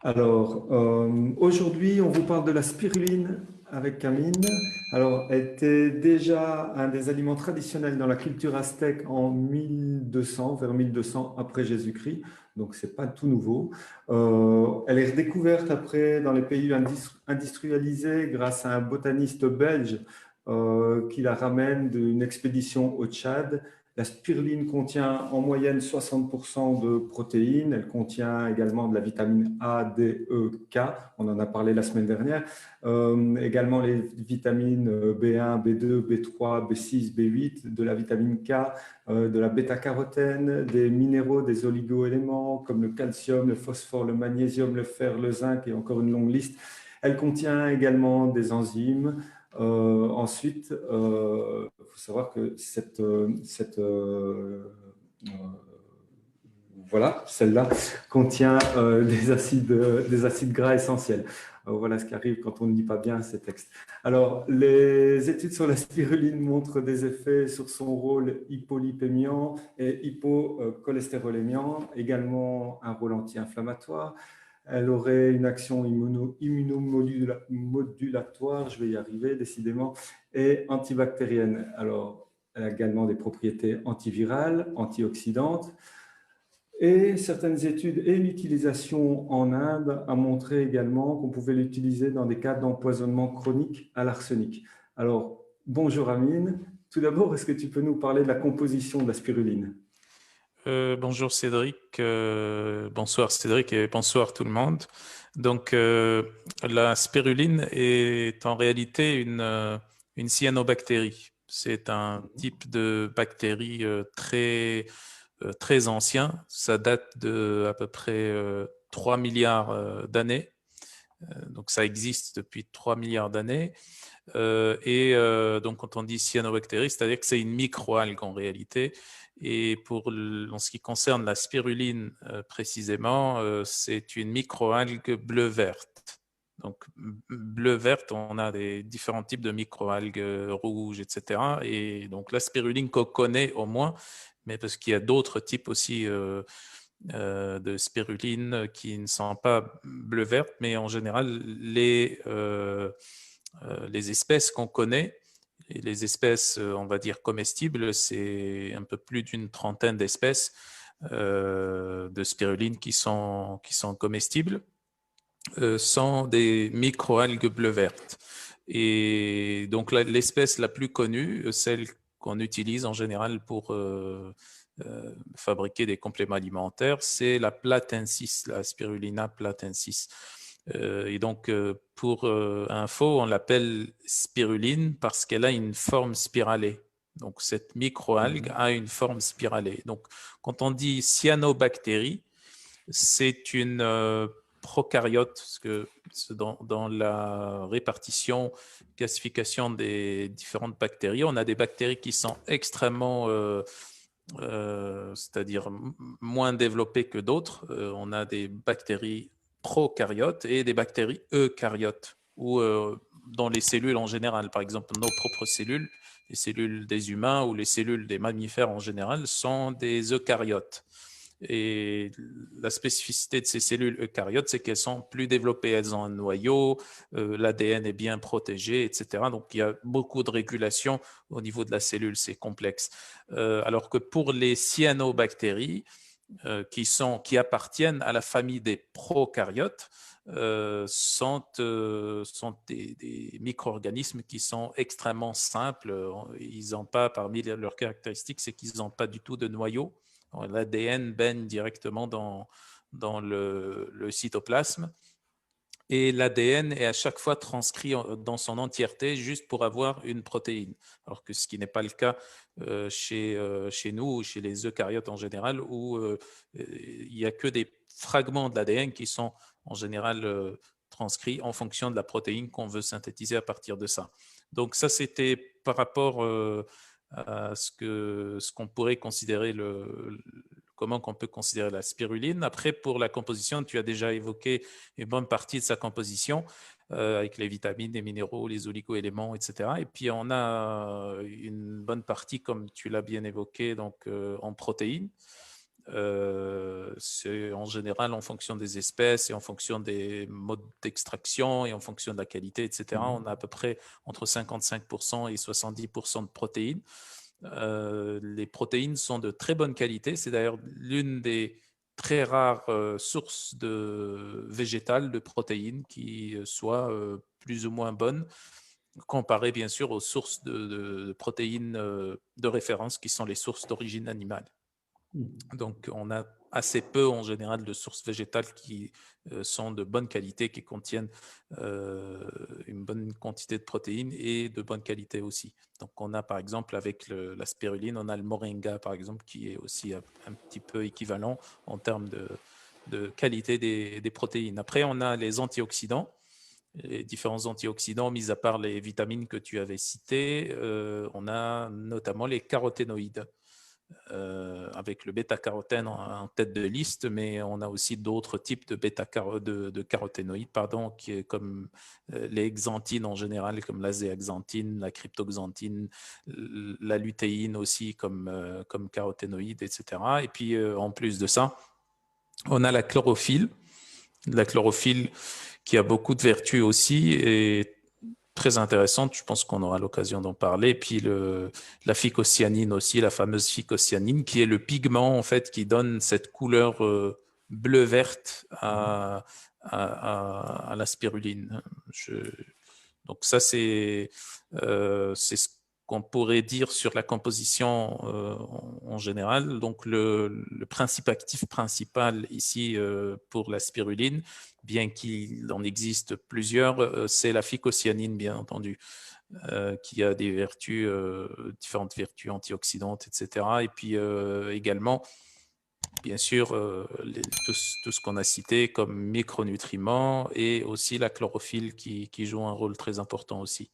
Alors, aujourd'hui, on vous parle de la spiruline avec Camille. Alors, elle était déjà un des aliments traditionnels dans la culture aztèque en 1200, vers 1200 après Jésus-Christ. Donc, c'est pas tout nouveau. Elle est redécouverte après dans les pays industrialisés grâce à un botaniste belge qui la ramène d'une expédition au Tchad. La spiruline contient en moyenne 60% de protéines. Elle contient également de la vitamine A, D, E, K. On en a parlé la semaine dernière. Également les vitamines B1, B2, B3, B6, B8, de la vitamine K, de la bêta-carotène, des minéraux, des oligo-éléments comme le calcium, le phosphore, le magnésium, le fer, le zinc et encore une longue liste. Elle contient également des enzymes. Ensuite, faut savoir que voilà, celle-là contient des acides gras essentiels. Voilà ce qui arrive quand on ne lit pas bien ces textes. Alors, les études sur la spiruline montrent des effets sur son rôle hypolipémiant et hypocholestérolémiant, également un rôle anti-inflammatoire. Elle aurait une action immunomodulatoire, je vais y arriver décidément, et antibactérienne. Alors, elle a également des propriétés antivirales, antioxydantes. Et certaines études et l'utilisation en Inde a montré également qu'on pouvait l'utiliser dans des cas d'empoisonnement chronique à l'arsenic. Alors, bonjour Amine. Tout d'abord, est-ce que tu peux nous parler de la composition de la spiruline? Bonjour Cédric, bonsoir Cédric et bonsoir tout le monde. Donc la spiruline est en réalité une cyanobactérie. C'est un type de bactérie très ancien. Ça date de à peu près 3 milliards d'années. Donc ça existe depuis 3 milliards d'années. Donc, quand on dit cyanobactérie, c'est-à-dire que c'est une microalgue en réalité. Et en ce qui concerne la spiruline précisément, c'est une microalgue bleu-verte. Donc, bleu-verte, on a des différents types de microalgues rouges, etc. Et donc, la spiruline qu'on connaît au moins, mais parce qu'il y a d'autres types aussi de spiruline qui ne sont pas bleu-verte, mais en général, les espèces qu'on connaît, et les espèces, on va dire, comestibles, c'est un peu plus d'une trentaine d'espèces de spiruline qui sont comestibles, sont des microalgues bleu-vertes. Et donc l'espèce la plus connue, celle qu'on utilise en général pour fabriquer des compléments alimentaires, c'est la platensis, la spirulina platensis. Et donc, pour info, on l'appelle spiruline parce qu'elle a une forme spiralée. Donc, cette microalgue a une forme spiralée. Donc, quand on dit cyanobactérie, c'est une prokaryote, parce que dans la répartition, classification des différentes bactéries, on a des bactéries qui sont extrêmement c'est-à-dire moins développées que d'autres. On a des bactéries prokaryotes et des bactéries eucaryotes, ou dans les cellules en général. Par exemple, nos propres cellules, les cellules des humains ou les cellules des mammifères en général, sont des eucaryotes. Et la spécificité de ces cellules eucaryotes, c'est qu'elles sont plus développées. Elles ont un noyau, l'ADN est bien protégé, etc. Donc, il y a beaucoup de régulation au niveau de la cellule, c'est complexe. Alors que pour les cyanobactéries, qui appartiennent à la famille des prokaryotes, sont des micro-organismes qui sont extrêmement simples. Ils n'ont pas, parmi leurs caractéristiques, c'est qu'ils n'ont pas du tout de noyau. L'ADN baigne directement dans le cytoplasme et l'ADN est à chaque fois transcrit dans son entièreté juste pour avoir une protéine. Alors que ce qui n'est pas le cas chez nous, chez les eucaryotes en général, où il n'y a que des fragments de l'ADN qui sont en général transcrits en fonction de la protéine qu'on veut synthétiser à partir de ça. Donc ça, c'était par rapport à ce qu'on pourrait considérer comment qu'on peut considérer la spiruline. Après, pour la composition, tu as déjà évoqué une bonne partie de sa composition avec les vitamines, les minéraux, les oligo-éléments, etc. Et puis, on a une bonne partie, comme tu l'as bien évoqué, donc en protéines. C'est en général en fonction des espèces et en fonction des modes d'extraction et en fonction de la qualité, etc. On a à peu près entre 55% et 70% de protéines. Les protéines sont de très bonne qualité. C'est d'ailleurs l'une des très rares sources végétales de protéines qui soient plus ou moins bonnes, comparé bien sûr aux sources de protéines de référence qui sont les sources d'origine animale. Donc, on a assez peu en général de sources végétales qui sont de bonne qualité, qui contiennent une bonne quantité de protéines et de bonne qualité aussi. Donc, on a par exemple avec la spiruline, on a le moringa par exemple qui est aussi un petit peu équivalent en termes de qualité des protéines. Après, on a les antioxydants. Les différents antioxydants, mis à part les vitamines que tu avais citées, on a notamment les caroténoïdes. Avec le bêta-carotène en tête de liste, mais on a aussi d'autres types de caroténoïdes, pardon, qui est comme les xanthines en général, comme la zéaxanthine, la cryptoxanthine, la lutéine aussi comme caroténoïde, etc. Et puis en plus de ça, on a la chlorophylle. La chlorophylle qui a beaucoup de vertus aussi et très intéressante. Je pense qu'on aura l'occasion d'en parler. Et puis la phycocyanine aussi, la fameuse phycocyanine, qui est le pigment en fait qui donne cette couleur bleu-verte à la spiruline. Donc ça, c'est ce qu'on pourrait dire sur la composition en général. Donc le principe actif principal ici pour la spiruline, bien qu'il en existe plusieurs, c'est la phycocyanine, bien entendu, qui a des vertus, différentes vertus antioxydantes, etc. Et puis également, bien sûr, tout ce qu'on a cité comme micronutriments et aussi la chlorophylle qui joue un rôle très important aussi.